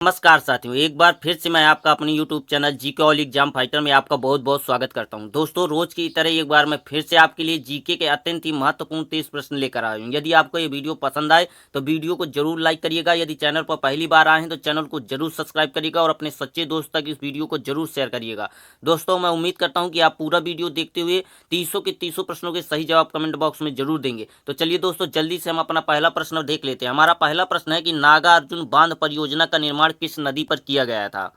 नमस्कार साथियों, एक बार फिर से मैं आपका अपने YouTube channel GK all exam fighter में आपका बहुत बहुत स्वागत करता हूं। दोस्तों, रोज की तरह एक बार मैं फिर से आपके लिए जीके के अत्यंत ही महत्वपूर्ण 30 प्रश्न लेकर आया हूं। यदि आपको ये वीडियो पसंद आए तो वीडियो को जरूर लाइक करिएगा। यदि चैनल पर पहली बार आए हैं तो चैनल को जरूर सब्सक्राइब करिएगा और अपने सच्चे दोस्त तक इस वीडियो को जरूर शेयर करिएगा। दोस्तों, मैं उम्मीद करता हूँ कि आप पूरा वीडियो देखते हुए 30 के 30 प्रश्नों के सही जवाब कमेंट बॉक्स में जरूर देंगे। तो चलिए दोस्तों, जल्दी से हम अपना पहला प्रश्न देख लेते हैं। हमारा पहला प्रश्न है कि नागार्जुन बांध परियोजना का निर्माण किस नदी पर किया गया था।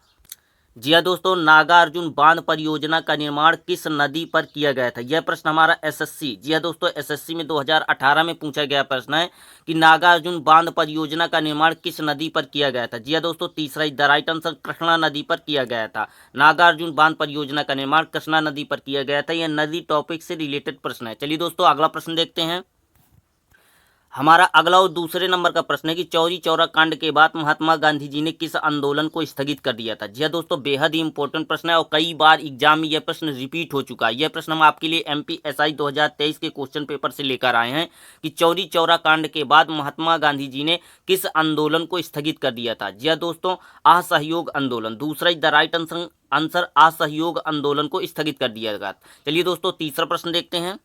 जी हाँ दोस्तों, नागार्जुन बांध परियोजना का निर्माण किस नदी पर किया गया था। यह प्रश्न हमारा एसएससी, जी हाँ दोस्तों, एसएससी में 2018 में पूछा गया प्रश्न है कि नागार्जुन बांध परियोजना का निर्माण किस नदी पर किया गया था। जी हाँ दोस्तों, तीसरा द राइट आंसर कृष्णा नदी पर किया गया था। नागार्जुन बांध परियोजना का निर्माण कृष्णा नदी पर किया गया था। यह नदी टॉपिक से रिलेटेड प्रश्न है। चलिए दोस्तों, अगला प्रश्न देखते हैं। हमारा अगला और दूसरे नंबर का प्रश्न है कि चौरी चौरा कांड के बाद महात्मा गांधी जी ने किस आंदोलन को स्थगित कर दिया था। जी हाँ दोस्तों, बेहद ही इंपॉर्टेंट प्रश्न है और कई बार एग्जाम में यह प्रश्न रिपीट हो चुका है। यह प्रश्न हम आपके लिए एमपीएसआई 2023 के क्वेश्चन पेपर से लेकर आए हैं कि चौरी चौरा कांड के बाद महात्मा गांधी जी ने किस आंदोलन को स्थगित कर दिया था। जी हाँ दोस्तों, असहयोग आंदोलन। दूसरा द राइट आंसर असहयोग आंदोलन को स्थगित कर दिया गया। चलिए दोस्तों, तीसरा प्रश्न देखते हैं।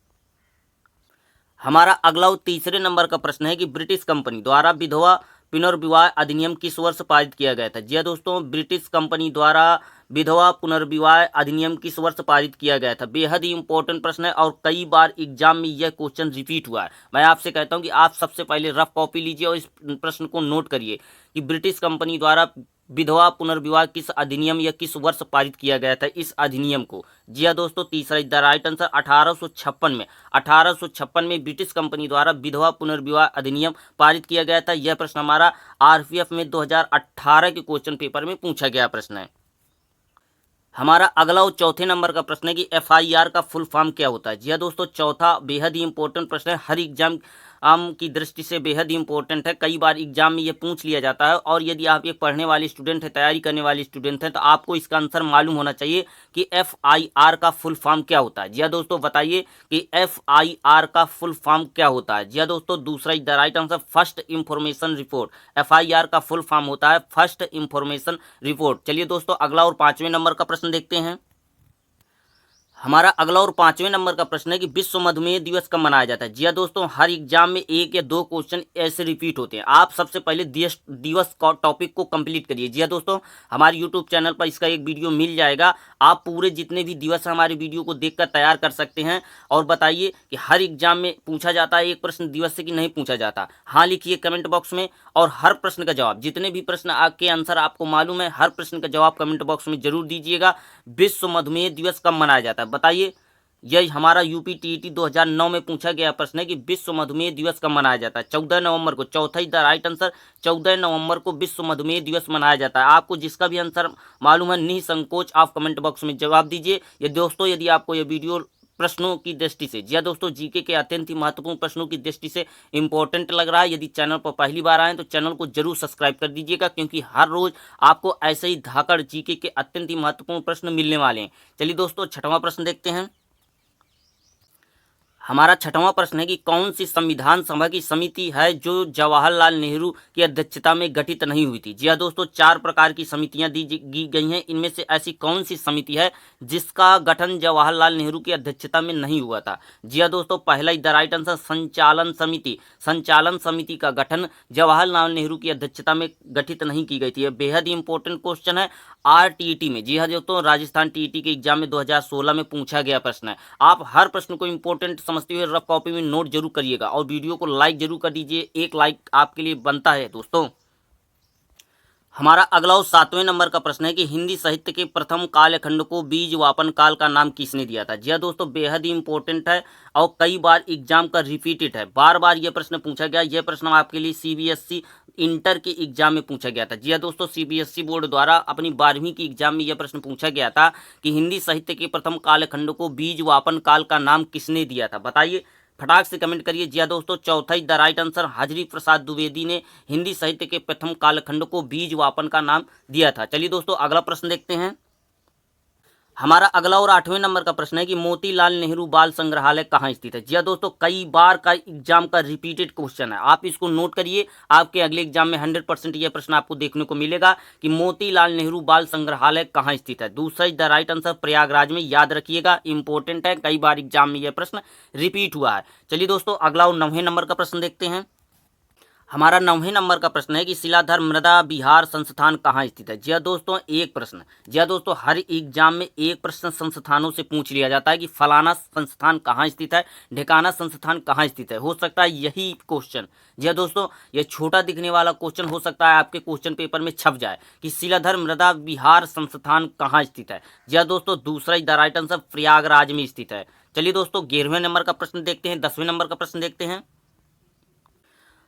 हमारा अगला और तीसरे नंबर का प्रश्न है कि ब्रिटिश कंपनी द्वारा विधवा पुनर्विवाह अधिनियम किस वर्ष पारित किया गया था। जी हाँ दोस्तों, ब्रिटिश कंपनी द्वारा विधवा पुनर्विवाह अधिनियम किस वर्ष पारित किया गया था। बेहद ही इंपॉर्टेंट प्रश्न है और कई बार एग्जाम में यह क्वेश्चन रिपीट हुआ है। मैं आपसे कहता हूं कि आप सबसे पहले रफ कॉपी लीजिए और इस प्रश्न को नोट करिए कि ब्रिटिश कंपनी द्वारा विधवा पुनर्विवाह किस अधिनियम या किस वर्ष पारित किया गया था इस अधिनियम को। जी हाँ दोस्तों, तीसरा द राइट आंसर 1856 में ब्रिटिश कंपनी द्वारा विधवा पुनर्विवाह अधिनियम पारित किया गया था। यह प्रश्न हमारा आरपीएफ में 2018 के क्वेश्चन पेपर में पूछा गया प्रश्न है। हमारा अगला और चौथे नंबर का प्रश्न है कि एफआईआर का फुल फॉर्म क्या होता है। जी हाँ दोस्तों, चौथा बेहद ही इंपॉर्टेंट प्रश्न है। हर एग्जाम की दृष्टि से बेहद ही इंपॉर्टेंट है। कई बार एग्जाम में ये पूछ लिया जाता है और यदि आप एक पढ़ने वाले स्टूडेंट हैं, तैयारी करने वाले स्टूडेंट हैं, तो आपको इसका आंसर मालूम होना चाहिए कि एफआईआर का फुल फॉर्म क्या होता है। जी हाँ दोस्तों, बताइए कि एफआईआर का फुल फॉर्म क्या होता है। जी हाँ दोस्तों, दूसरा the right answer first information report. FIR का फुल फॉर्म होता है फर्स्ट इंफॉर्मेशन रिपोर्ट। चलिए दोस्तों, अगला और पांचवें नंबर का प्रश्न देखते हैं। हमारा अगला और पांचवें नंबर का प्रश्न है कि विश्व मधुमेह दिवस कब मनाया जाता है। जी हाँ दोस्तों, हर एग्जाम में एक या दो क्वेश्चन ऐसे रिपीट होते हैं। आप सबसे पहले दिवस टॉपिक को कंप्लीट करिए। जी हाँ दोस्तों, हमारे यूट्यूब चैनल पर इसका एक वीडियो मिल जाएगा। आप पूरे जितने भी दिवस हैं हमारे वीडियो को देखकर तैयार कर सकते हैं और बताइए कि हर एग्जाम में पूछा जाता है एक प्रश्न दिवस से कि नहीं पूछा जाता। हाँ लिखिए कमेंट बॉक्स में और हर प्रश्न का जवाब, जितने भी प्रश्न के आंसर आपको मालूम है, हर प्रश्न का जवाब कमेंट बॉक्स में जरूर दीजिएगा। विश्व मधुमेह दिवस कब मनाया जाता है बताइए। यह हमारा यूपी टीईटी 2009 में पूछा गया प्रश्न है कि विश्व मधुमेह दिवस कब मनाया जाता है। 14 नवंबर को। चौथा द राइट आंसर 14 नवंबर को विश्व मधुमेह दिवस मनाया जाता है। आपको जिसका भी आंसर मालूम है निसंकोच आप कमेंट बॉक्स में जवाब दीजिए। ये दोस्तों, यदि आपको यह वीडियो प्रश्नों की दृष्टि से, जी हाँ दोस्तों, जीके के अत्यंत ही महत्वपूर्ण प्रश्नों की दृष्टि से इंपॉर्टेंट लग रहा है, यदि चैनल पर पहली बार आए तो चैनल को जरूर सब्सक्राइब कर दीजिएगा, क्योंकि हर रोज आपको ऐसे ही धाकड़ जीके के अत्यंत ही महत्वपूर्ण प्रश्न मिलने वाले हैं। चलिए दोस्तों, छठवां प्रश्न देखते हैं। हमारा छठवां प्रश्न है कि कौन सी संविधान सभा की समिति है जो जवाहरलाल नेहरू की अध्यक्षता में गठित नहीं हुई थी। जी हाँ दोस्तों, 4 प्रकार की समितियां दी गई हैं। इनमें से ऐसी कौन सी समिति है जिसका गठन जवाहरलाल नेहरू की अध्यक्षता में नहीं हुआ था। जी हाँ दोस्तों, पहला द राइट आंसर संचालन समिति। संचालन समिति का गठन जवाहरलाल नेहरू की अध्यक्षता में गठित नहीं की गई थी। यह बेहद ही इंपॉर्टेंट क्वेश्चन है आरटीईटी में। जी हाँ दोस्तों, राजस्थान टीईटी के एग्जाम में 2016 में पूछा गया प्रश्न है। आप हर प्रश्न को इंपॉर्टेंट समझते हुए रफ कॉपी में नोट जरूर करिएगा और वीडियो को लाइक जरूर कर दीजिए। एक लाइक आपके लिए बनता है दोस्तों। हमारा अगला और 7वें नंबर का प्रश्न है कि हिंदी साहित्य के प्रथम कालखंड को बीजवापन काल का नाम किसने दिया था। जी हाँ दोस्तों, बेहद ही इंपॉर्टेंट है और कई बार एग्जाम का रिपीटेड है। बार बार यह प्रश्न पूछा गया। यह प्रश्न आपके लिए सीबीएसई इंटर के एग्जाम में पूछा गया था। जी हाँ दोस्तों, सीबीएसई बोर्ड द्वारा अपनी 12वीं की एग्जाम में यह प्रश्न पूछा गया था कि हिंदी साहित्य के प्रथम कालखंड को बीजवापन काल का नाम किसने दिया था। बताइए, फटाक से कमेंट करिए। जी हाँ दोस्तों, चौथा द राइट आंसर हजरी प्रसाद द्विवेदी ने हिंदी साहित्य के प्रथम कालखंड को बीजवापन का नाम दिया था। चलिए दोस्तों, अगला प्रश्न देखते हैं। हमारा अगला और 8वें नंबर का प्रश्न है कि मोतीलाल नेहरू बाल संग्रहालय कहाँ स्थित है। जी हाँ दोस्तों, कई बार का एग्जाम का रिपीटेड क्वेश्चन है, आप इसको नोट करिए। आपके अगले एग्जाम में 100% यह प्रश्न आपको देखने को मिलेगा कि मोतीलाल नेहरू बाल संग्रहालय कहाँ स्थित है। दूसरा is the right answer Prayagraj में, याद रखिएगा, इंपॉर्टेंट है, कई बार एग्जाम में यह प्रश्न रिपीट हुआ है। चलिए दोस्तों, अगला और 9वें नंबर का प्रश्न देखते हैं। हमारा 9वें नंबर का प्रश्न है कि शिलाधर मृदा विहार संस्थान कहाँ स्थित है। जी हाँ दोस्तों, एक प्रश्न। जी हाँ दोस्तों, हर एग्जाम में एक प्रश्न संस्थानों से पूछ लिया जाता है कि फलाना संस्थान कहाँ स्थित है, ढेकाना संस्थान कहाँ स्थित है। हो सकता है यही क्वेश्चन, जी हाँ दोस्तों, यह छोटा दिखने वाला क्वेश्चन हो सकता है आपके क्वेश्चन पेपर में छप जाए कि शिलाधर मृदा विहार संस्थान कहाँ स्थित है। जी हाँ दोस्तों, दूसरा is the right answer Prayagraj में स्थित है। चलिए दोस्तों, 11वें नंबर का प्रश्न देखते हैं, 10वें नंबर का प्रश्न देखते हैं।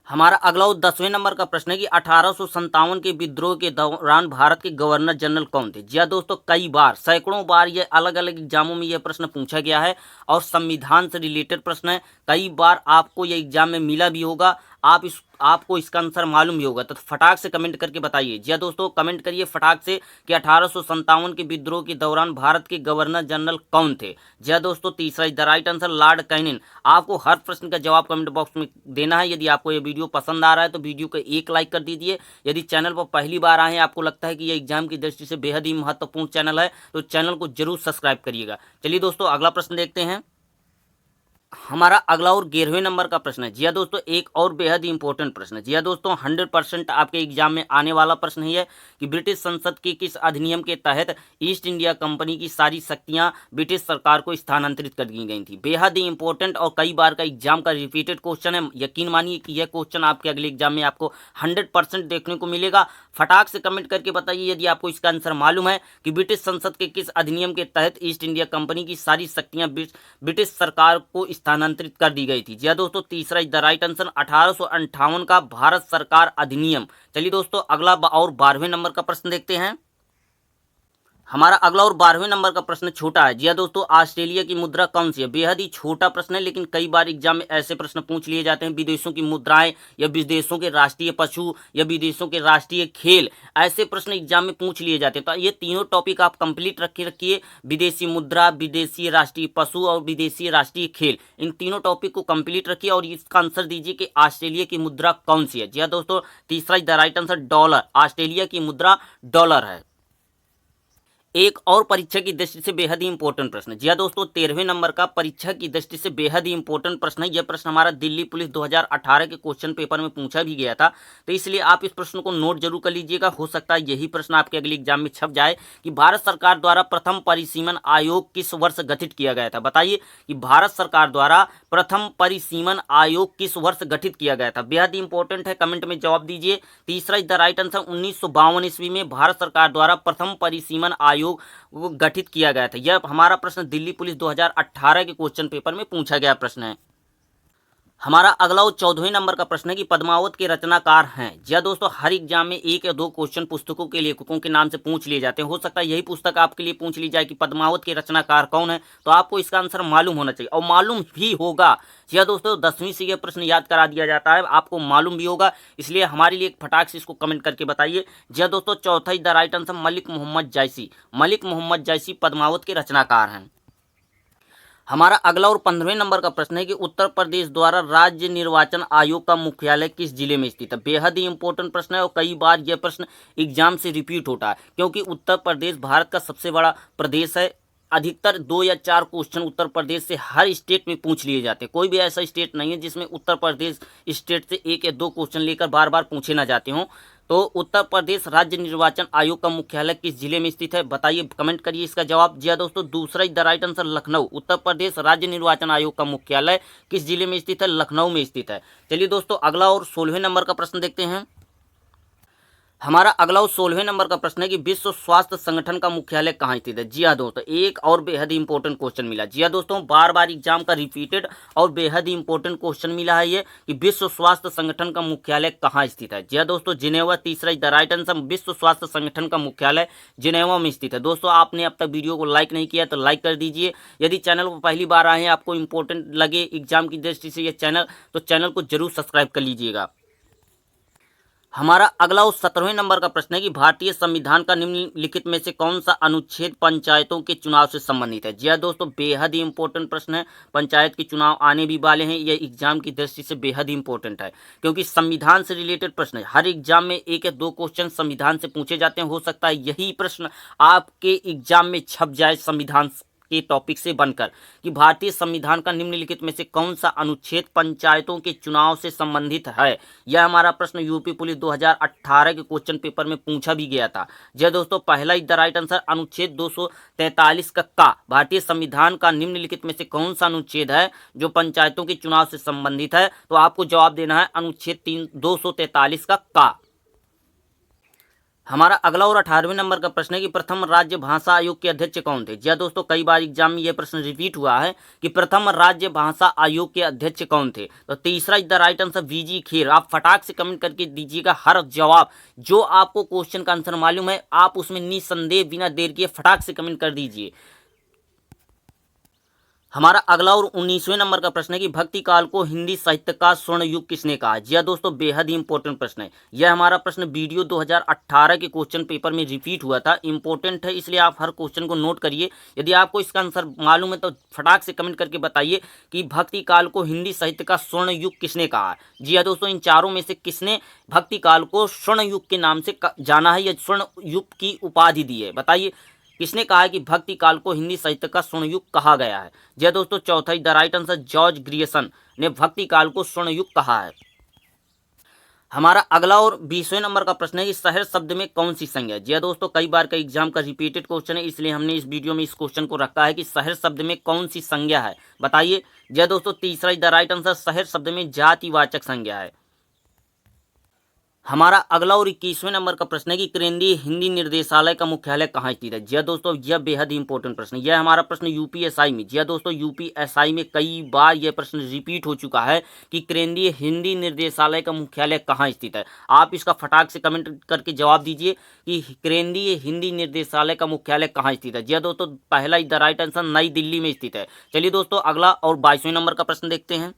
हमारा अगला और 10वें नंबर का प्रश्न है कि 1857 के विद्रोह के दौरान भारत के गवर्नर जनरल कौन थे। जी हाँ दोस्तों, कई बार, सैकड़ों बार ये अलग अलग एग्जामों में यह प्रश्न पूछा गया है और संविधान से रिलेटेड प्रश्न है। कई बार आपको यह एग्जाम में मिला भी होगा, आपको इसका आंसर मालूम भी होगा, तो फटाक से कमेंट करके बताइए। जी हाँ दोस्तों, कमेंट करिए फटाक से कि 1857 के विद्रोह के दौरान भारत के गवर्नर जनरल कौन थे। जी हाँ दोस्तों, तीसरा is the right answer Lord Canning. आपको हर प्रश्न का जवाब कमेंट बॉक्स में देना है। यदि आपको ये वीडियो पसंद आ रहा है तो वीडियो को एक लाइक कर दीजिए। यदि चैनल पर पहली बार आए हैं, आपको लगता है कि यह एग्जाम की दृष्टि से बेहद ही महत्वपूर्ण चैनल है, तो चैनल को जरूर सब्सक्राइब करिएगा। चलिए दोस्तों, अगला प्रश्न देखते हैं। हमारा अगला और 11वें नंबर का प्रश्न है। जी हाँ दोस्तों, एक और बेहद ही इंपॉर्टेंट प्रश्न है। जी हाँ दोस्तों, 100% आपके एग्जाम में आने वाला प्रश्न ही है कि ब्रिटिश संसद के किस अधिनियम के तहत ईस्ट इंडिया कंपनी की सारी शक्तियां ब्रिटिश सरकार को स्थानांतरित कर दी गई थी। बेहद ही इंपॉर्टेंट और कई बार का एग्जाम का रिपीटेड क्वेश्चन है। यकीन मानिए कि यह क्वेश्चन आपके अगले एग्जाम में आपको 100% देखने को मिलेगा। फटाक से कमेंट करके बताइए यदि आपको इसका आंसर मालूम है कि ब्रिटिश संसद के किस अधिनियम के तहत ईस्ट इंडिया कंपनी की सारी शक्तियां ब्रिटिश सरकार को स्थानांतरित कर दी गई थी। जी हाँ दोस्तों, तीसरा इज द राइट आंसर 1858 का भारत सरकार अधिनियम। चलिए दोस्तों, अगला और 12वें नंबर का प्रश्न देखते हैं। हमारा अगला और 12वें नंबर का प्रश्न छोटा है। जी हाँ दोस्तों, ऑस्ट्रेलिया की मुद्रा कौन सी है। बेहद ही छोटा प्रश्न है, लेकिन कई बार एग्जाम में ऐसे प्रश्न पूछ लिए जाते हैं, विदेशों की मुद्राएं या विदेशों के राष्ट्रीय पशु या विदेशों के राष्ट्रीय खेल, ऐसे प्रश्न एग्जाम में पूछ लिए जाते हैं। तो ये तीनों टॉपिक आप कंप्लीट रखिए, विदेशी मुद्रा, विदेशी राष्ट्रीय पशु और विदेशी राष्ट्रीय खेल, इन तीनों टॉपिक को कंप्लीट रखिए और इसका आंसर दीजिए कि ऑस्ट्रेलिया की मुद्रा कौन सी है। जी हाँ दोस्तों, तीसरा is the right answer dollar. Australia की मुद्रा डॉलर है। एक और परीक्षा की दृष्टि से बेहद ही इंपॉर्टेंट प्रश्न। जी हाँ दोस्तों, 13वें नंबर का परीक्षा की दृष्टि से बेहद ही इंपॉर्टेंट प्रश्न है। यह प्रश्न हमारा दिल्ली पुलिस 2018 के क्वेश्चन पेपर में पूछा भी गया था, तो इसलिए आप इस प्रश्न को नोट जरूर कर लीजिएगा। हो सकता है यही प्रश्न आपके अगले एग्जाम में छप जाए कि भारत सरकार द्वारा प्रथम परिसीमन आयोग किस वर्ष गठित किया गया था। बताइए कि भारत सरकार द्वारा प्रथम परिसीमन आयोग किस वर्ष गठित किया गया था। बेहद ही इंपॉर्टेंट है, कमेंट में जवाब दीजिए। तीसरा इज द राइट आंसर 1952 ईस्वी में भारत सरकार द्वारा प्रथम परिसीमन आयोग वो गठित किया गया था। यह हमारा प्रश्न दिल्ली पुलिस 2018 के क्वेश्चन पेपर में पूछा गया प्रश्न है। हमारा अगला और 14वें नंबर का प्रश्न है कि पद्मावत के रचनाकार हैं। जी हाँ दोस्तों, हर एग्जाम में एक या दो क्वेश्चन पुस्तकों के लेखकों के नाम से पूछ लिए जाते हैं। हो सकता है यही पुस्तक आपके लिए पूछ ली जाए कि पद्मावत के रचनाकार कौन है, तो आपको इसका आंसर मालूम होना चाहिए और मालूम भी होगा। जी हाँ दोस्तों, 10वीं से यह प्रश्न याद करा दिया जाता है, आपको मालूम भी होगा, इसलिए हमारे लिए एक फटाक से इसको कमेंट करके बताइए। जी हाँ दोस्तों, चौथा is the right answer Malik Mohammad Jayasi. Malik Mohammad Jayasi Padmavat के रचनाकार हैं। हमारा अगला और 15वें नंबर का प्रश्न है कि उत्तर प्रदेश द्वारा राज्य निर्वाचन आयोग का मुख्यालय किस जिले में स्थित है। बेहद ही इंपॉर्टेंट प्रश्न है और कई बार यह प्रश्न एग्जाम से रिपीट होता है, क्योंकि उत्तर प्रदेश भारत का सबसे बड़ा प्रदेश है। अधिकतर 2 या 4 क्वेश्चन उत्तर प्रदेश से हर स्टेट में पूछ लिए जाते हैं। कोई भी ऐसा स्टेट नहीं है जिसमें उत्तर प्रदेश स्टेट से 1 या 2 क्वेश्चन लेकर बार बार पूछे ना जाते हों। तो उत्तर प्रदेश राज्य निर्वाचन आयोग का मुख्यालय किस जिले में स्थित है, बताइए, कमेंट करिए इसका जवाब। जी हाँ दोस्तों, दूसरा is the right answer Lucknow. Uttar Pradesh राज्य निर्वाचन आयोग का मुख्यालय किस जिले में स्थित है, लखनऊ में स्थित है। चलिए दोस्तों, अगला और 16वें नंबर का प्रश्न देखते हैं। हमारा अगला और 16वें नंबर का प्रश्न है कि विश्व स्वास्थ्य संगठन का मुख्यालय कहाँ स्थित है। जी हाँ दोस्तों, एक और बेहद ही इंपॉर्टेंट क्वेश्चन मिला। जी हाँ दोस्तों, बार बार एग्जाम का रिपीटेड और बेहद ही इंपॉर्टेंट क्वेश्चन मिला है ये कि विश्व स्वास्थ्य संगठन का मुख्यालय कहाँ स्थित है। जी हाँ दोस्तों, जिनेवा। तीसरा इज द राइट आंसर विश्व स्वास्थ्य संगठन का मुख्यालय जिनेवा में स्थित है। दोस्तों, आपने अब तक वीडियो को लाइक नहीं किया तो लाइक कर दीजिए। यदि चैनल को पहली बार आए हैं, आपको इंपॉर्टेंट लगे एग्जाम की दृष्टि से ये चैनल, तो चैनल को जरूर सब्सक्राइब कर लीजिएगा। हमारा अगला और 17वें नंबर का प्रश्न है कि भारतीय संविधान का निम्नलिखित में से कौन सा अनुच्छेद पंचायतों के चुनाव से संबंधित है। जी हाँ दोस्तों, बेहद ही इंपॉर्टेंट प्रश्न है। पंचायत के चुनाव आने भी वाले हैं, यह एग्जाम की दृष्टि से बेहद ही इंपॉर्टेंट है क्योंकि संविधान से रिलेटेड प्रश्न है। हर एग्जाम में एक या दो क्वेश्चन संविधान से पूछे जाते हैं। हो सकता है यही प्रश्न आपके एग्जाम में छप जाए संविधान के टॉपिक से बनकर कि भारतीय संविधान का निम्नलिखित में से कौन सा अनुच्छेद पंचायतों के चुनाव से संबंधित है। यह हमारा प्रश्न यूपी पुलिस 2018 के क्वेश्चन पेपर में पूछा भी गया था। जी दोस्तों, पहला इज द राइट आंसर अनुच्छेद 243 का भारतीय संविधान का निम्नलिखित में से कौन सा अनुच्छेद है जो पंचायतों के चुनाव से संबंधित है। तो आपको जवाब देना है अनुच्छेद 243 का। हमारा अगला और 18वें नंबर का प्रश्न है कि प्रथम राज्य भाषा आयोग के अध्यक्ष कौन थे। जी दोस्तों, कई बार एग्जाम में यह प्रश्न रिपीट हुआ है कि प्रथम राज्य भाषा आयोग के अध्यक्ष कौन थे। तो तीसरा is the right answer V G Kher. आप फटाक से कमेंट करके दीजिएगा हर जवाब जो आपको क्वेश्चन का आंसर मालूम है, आप उसमें निसंदेह बिना देर किए फटाक से कमेंट कर दीजिए। हमारा अगला और 19वें नंबर का प्रश्न है कि भक्ति काल को हिंदी साहित्य का स्वर्ण युग किसने कहा। जी दोस्तों, बेहद ही इंपॉर्टेंट प्रश्न है। यह हमारा प्रश्न वीडियो 2018 के क्वेश्चन पेपर में रिपीट हुआ था। इंपॉर्टेंट है, इसलिए आप हर क्वेश्चन को नोट करिए। यदि आपको इसका आंसर मालूम है तो फटाक से कमेंट करके बताइए कि भक्ति काल को हिंदी साहित्य का स्वर्ण युग किसने कहा। जी हाँ दोस्तों, इन चारों में से किसने भक्ति काल को स्वर्ण युग के नाम से जाना है या स्वर्ण युग की उपाधि दी है, बताइए किसने कहा है कि भक्ति काल को हिंदी साहित्य का स्वर्ण युग कहा गया है। जय दोस्तों, चौथा the right answer George Grierson ने भक्ति काल को स्वर्ण युग कहा है। हमारा अगला और 20वें नंबर का प्रश्न है कि शहर शब्द में कौन सी संज्ञा है। जी दोस्तों, कई बार का एग्जाम का रिपीटेड क्वेश्चन है, इसलिए हमने इस वीडियो में इस क्वेश्चन को रखा है कि शहर शब्द में कौन सी संज्ञा है, बताइए। जय दोस्तों, तीसरा द राइट आंसर शहर शब्द में जातिवाचक संज्ञा है। हमारा अगला और 21वें नंबर का प्रश्न है कि केंद्रीय हिंदी निर्देशालय का मुख्यालय कहाँ स्थित है। जी दोस्तों, यह बेहद ही इंपॉर्टेंट प्रश्न है। यह हमारा प्रश्न यूपीएसआई में, जी दोस्तों, यूपीएसआई में कई बार यह प्रश्न रिपीट हो चुका है कि केंद्रीय हिंदी निर्देशालय का मुख्यालय कहाँ स्थित है। आप इसका फटाक से कमेंट करके जवाब दीजिए कि केंद्रीय हिंदी निर्देशालय का मुख्यालय कहाँ स्थित है। जी दोस्तों, पहला इज द राइट आंसर नई दिल्ली में स्थित है। चलिए दोस्तों, अगला और 22वें नंबर का प्रश्न देखते हैं।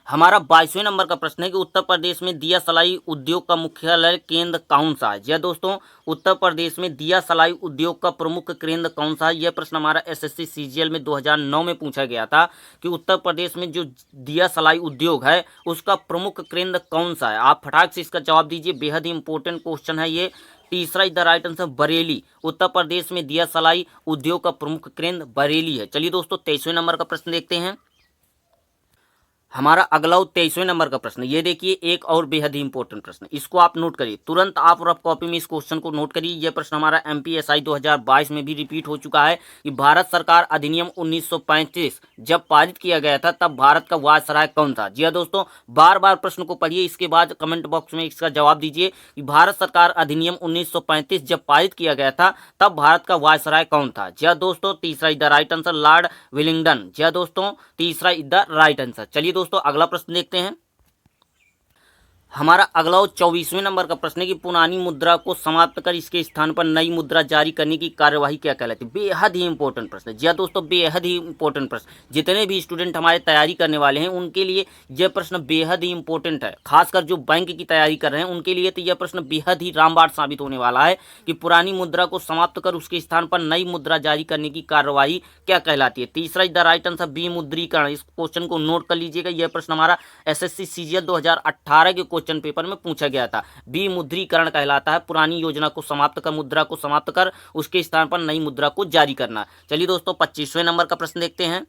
हमारा 22वें नंबर का प्रश्न है कि उत्तर प्रदेश में दिया सलाई उद्योग का मुख्यालय केंद्र कौन सा है। जी दोस्तों, उत्तर प्रदेश में दिया सलाई उद्योग का प्रमुख केंद्र कौन सा है। यह प्रश्न हमारा एसएससी सीजीएल में 2009 में पूछा गया था कि उत्तर प्रदेश में जो दिया सलाई उद्योग है उसका प्रमुख केंद्र कौन सा है। आप फटाक से इसका जवाब दीजिए, बेहद ही इंपॉर्टेंट क्वेश्चन है ये। तीसरा is the right answer Bareilly. Uttar Pradesh में दिया सलाई उद्योग का प्रमुख केंद्र बरेली है। चलिए दोस्तों, 23वें नंबर का प्रश्न देखते हैं। हमारा अगला 23वें नंबर का प्रश्न, ये देखिए एक और बेहद ही इंपॉर्टेंट प्रश्न, इसको आप नोट करिए तुरंत। आप रफ कॉपी में इस क्वेश्चन को नोट करिए। यह प्रश्न हमारा एमपीएसआई 2022 में भी रिपीट हो चुका है कि भारत सरकार अधिनियम 1935 जब पारित किया गया था तब भारत का वायसराय कौन था। जी हाँ दोस्तों, बार बार प्रश्न को पढ़िए, इसके बाद कमेंट बॉक्स में इसका जवाब दीजिए कि भारत सरकार अधिनियम 1935 जब पारित किया गया था तब भारत का वायसराय कौन था। जी हाँ दोस्तों, तीसरा is the right answer Lord Willingdon. जी हाँ दोस्तों, तीसरा इज द राइट आंसर। चलिए दोस्तों, अगला प्रश्न देखते हैं। हमारा अगला और 24वें नंबर का प्रश्न है कि पुरानी मुद्रा को समाप्त कर इसके स्थान पर नई मुद्रा जारी करने की कार्यवाही क्या कहलाती है। बेहद ही इंपॉर्टेंट प्रश्न है। जी हाँ दोस्तों, बेहद ही इंपॉर्टेंट प्रश्न, जितने भी स्टूडेंट हमारे तैयारी करने वाले हैं उनके लिए यह प्रश्न बेहद ही इंपॉर्टेंट है। खासकर जो बैंक की तैयारी कर रहे हैं उनके लिए तो यह प्रश्न बेहद ही रामबाण साबित होने वाला है कि पुरानी मुद्रा को समाप्त कर उसके स्थान पर नई मुद्रा जारी करने की कार्यवाही क्या कहलाती है। तीसरा इज द राइट आंसर विमुद्रीकरण। इस क्वेश्चन को नोट कर लीजिएगा। यह प्रश्न हमारा एसएससी सीजीएल 2018 के क्वेश्चन पेपर में पूछा गया था। विमुद्रीकरण कहलाता है पुरानी योजना को समाप्त कर, मुद्रा को समाप्त कर उसके स्थान पर नई मुद्रा को जारी करना। चलिए दोस्तों, 25वें नंबर का प्रश्न देखते हैं।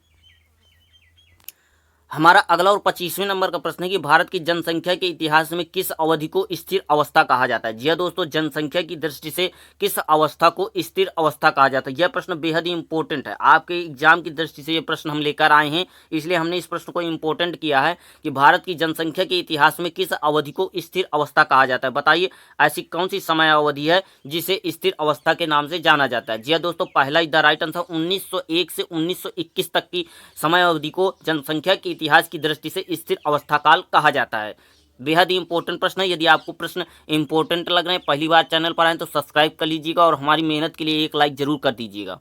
हमारा अगला और 25वें नंबर का प्रश्न है कि भारत की जनसंख्या के इतिहास में किस अवधि को स्थिर अवस्था कहा जाता है। जी हाँ दोस्तों, जनसंख्या की दृष्टि से किस अवस्था को स्थिर अवस्था कहा जाता है। यह प्रश्न बेहद ही इंपॉर्टेंट है। आपके एग्जाम की दृष्टि से यह प्रश्न हम लेकर आए हैं, इसलिए हमने इस प्रश्न को इंपॉर्टेंट किया है कि भारत की जनसंख्या के इतिहास में किस अवधि को स्थिर अवस्था कहा जाता है। बताइए ऐसी कौन सी समय अवधि है जिसे स्थिर अवस्था के नाम से जाना जाता है। जी हाँ दोस्तों, पहला इज द राइट आंसर 1901 से 1921 तक की समय अवधि को जनसंख्या की इतिहास की दृष्टि से स्थिर अवस्था काल कहा जाता है। बेहद ही इंपॉर्टेंट प्रश्न है। यदि आपको प्रश्न इंपॉर्टेंट लग रहे हैं, पहली बार चैनल पर आए तो सब्सक्राइब कर लीजिएगा और हमारी मेहनत के लिए एक लाइक जरूर कर दीजिएगा।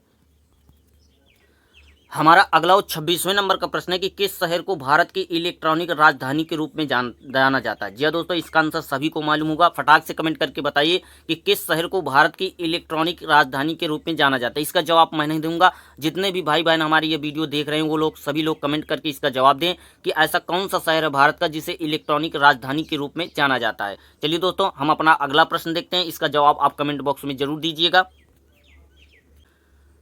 हमारा अगला और 26वें नंबर का प्रश्न है कि किस शहर को भारत की इलेक्ट्रॉनिक राजधानी के रूप में जाना जाता है। जी हाँ दोस्तों, इसका आंसर सभी को मालूम होगा। फटाक से कमेंट करके बताइए कि किस शहर को भारत की इलेक्ट्रॉनिक राजधानी के रूप में जाना जाता है। इसका जवाब मैं नहीं दूंगा, जितने भी भाई बहन हमारी ये वीडियो देख रहे हैं वो लोग सभी लोग कमेंट करके इसका जवाब दें कि ऐसा कौन सा शहर है भारत का जिसे इलेक्ट्रॉनिक राजधानी के रूप में जाना जाता है। चलिए दोस्तों, हम अपना अगला प्रश्न देखते हैं। इसका जवाब आप कमेंट बॉक्स में जरूर दीजिएगा।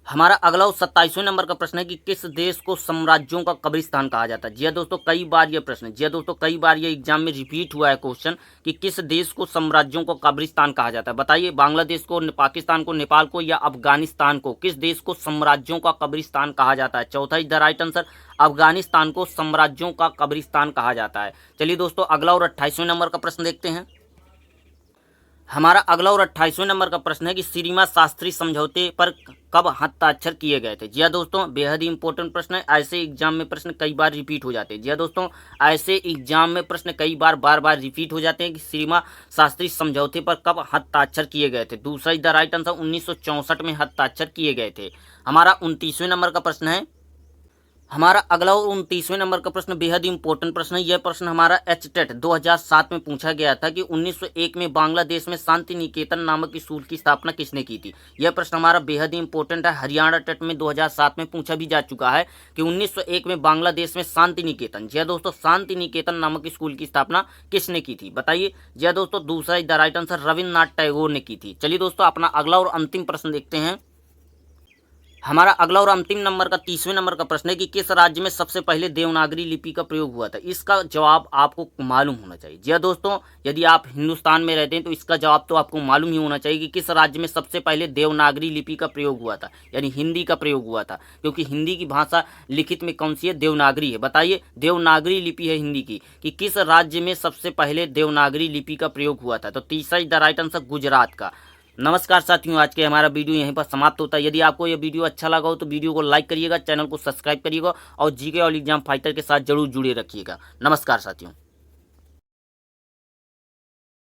हमारा अगला और 27वें नंबर का प्रश्न है कि किस देश को साम्राज्यों का कब्रिस्तान कहा जाता है। जी हाँ दोस्तों, कई बार ये प्रश्न, जी हाँ दोस्तों, कई बार ये एग्जाम में रिपीट हुआ है क्वेश्चन कि किस देश को साम्राज्यों का कब्रिस्तान कहा जाता है। बताइए, बांग्लादेश को, पाकिस्तान को, नेपाल को या अफगानिस्तान को, किस देश को साम्राज्यों का कब्रिस्तान कहा जाता है। चौथा is the right answer, Afghanistan को साम्राज्यों का कब्रिस्तान कहा जाता है। चलिए दोस्तों, अगला और 28वें नंबर का प्रश्न देखते हैं। हमारा अगला और 28वें नंबर का प्रश्न है कि सीमा शास्त्री समझौते पर कब हस्ताक्षर किए गए थे। जी हाँ दोस्तों, बेहद ही इंपॉर्टेंट प्रश्न है। ऐसे एग्जाम में प्रश्न कई बार रिपीट हो जाते हैं। जी हाँ दोस्तों, ऐसे एग्जाम में प्रश्न कई बार बार रिपीट हो जाते हैं कि सीमा शास्त्री समझौते पर कब हस्ताक्षर किए गए थे। दूसरा इज द राइट आंसर, 1964 में हस्ताक्षर किए गए थे। हमारा 29वें नंबर का प्रश्न है। हमारा अगला और 29वें नंबर का प्रश्न बेहद इंपॉर्टेंट प्रश्न है। यह प्रश्न हमारा एचटेट 2007 में पूछा गया था कि 1901 में बांग्लादेश में शांति निकेतन नामक स्कूल की स्थापना किसने की थी। यह प्रश्न हमारा बेहद ही इंपॉर्टेंट है। हरियाणा टेट में 2007 में पूछा भी जा चुका है कि 1901 में बांग्लादेश में शांति निकेतन, जी हाँ दोस्तों, शांति निकेतन नामक स्कूल की स्थापना किसने की थी। बताइए। जी हाँ दोस्तों, दूसरा is the right answer, Rabindranath Tagore ने की थी। चलिए दोस्तों, अपना अगला और अंतिम प्रश्न देखते हैं। हमारा अगला और अंतिम नंबर का 30वें नंबर का प्रश्न है कि किस राज्य में सबसे पहले देवनागरी लिपि का प्रयोग हुआ था। इसका जवाब आपको मालूम होना चाहिए। जी हाँ दोस्तों, यदि आप हिंदुस्तान में रहते हैं तो इसका जवाब तो आपको मालूम ही होना चाहिए कि किस राज्य में सबसे पहले देवनागरी लिपि का प्रयोग हुआ था, यानी हिंदी का प्रयोग हुआ था। क्योंकि हिंदी की भाषा लिखित में कौन सी है, देवनागरी है। बताइए, देवनागरी लिपि है हिंदी की, कि किस राज्य में सबसे पहले देवनागरी लिपि का प्रयोग हुआ था। तो तीसरा is the right answer, Gujarat का। नमस्कार साथियों, आज के हमारा वीडियो यहीं पर समाप्त होता है। यदि आपको यह वीडियो अच्छा लगा हो तो वीडियो को लाइक करिएगा, चैनल को सब्सक्राइब करिएगा और जीके ऑल एग्जाम फाइटर के साथ जरूर जुड़े रखिएगा। नमस्कार साथियों।